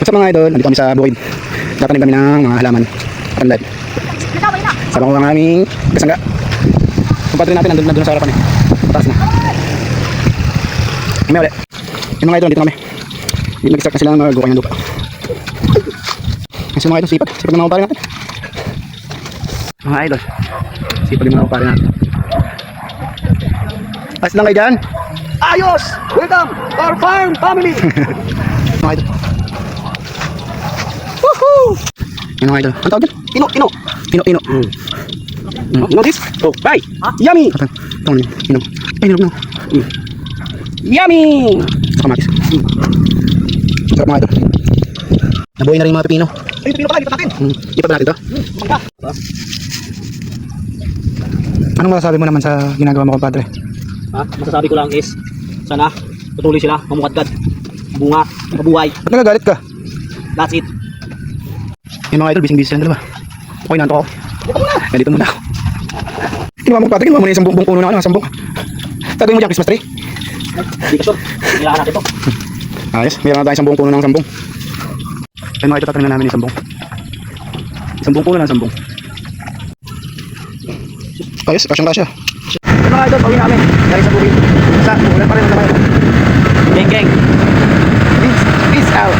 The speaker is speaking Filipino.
What's up mga idol? Nandito kami sa bukid. Tatanim kami ng mga halaman. Panlad. Sabang ko ang aming kasangga. Kumpatri natin nandun sa harapan eh. Taas na. May ulit. Yung mga idol, nandito kami. Nag-start na sila mag-gukay ng lupa. Kasi mga idol, sipag. Sipag ng mga kumpare natin. Mga idol, sipag ng mga kumpare natin. As lang kayo dyan. Ayos! Welcome! Our farm family! Mga idol. Woohoo! Yan mga idol. Ang tawag dyan? Ino. Ino. You know this? Oh, bye! Yummy! Ito nga inom. Ay, inom. Yummy! Sa kamatis. Sarap mga idol. Nabuhay na rin yung mga pipino. Ay, pipino pala, lipat natin. Lipat natin to? Anong masasabi mo naman sa ginagawa mo, compadre? Masasabi ko lang is sana tutuloy sila mamukadkad, bunga, mabuhay. Ba't nagagalit ka? That's it. Yung mga idol, busy-busy sila dalawa. Okay, nanto ako. Dito muna ako. Kinuha mo, compadre, kinuha mo na yung buong puno na sambong. Tagawin mo dyan, Christmas tree. Hindi ka sure, nilahan natin to. Ayos, mayroon na tayong puno ng sambong. Ayun mga ito, tatanim na namin yung sambong. Puno ng sambong. Ayos, kasyang-kasya. Ayun mga idol, pawin namin. Dari sa bukid. Ulan pa rin ang naman. Geng. Peace out.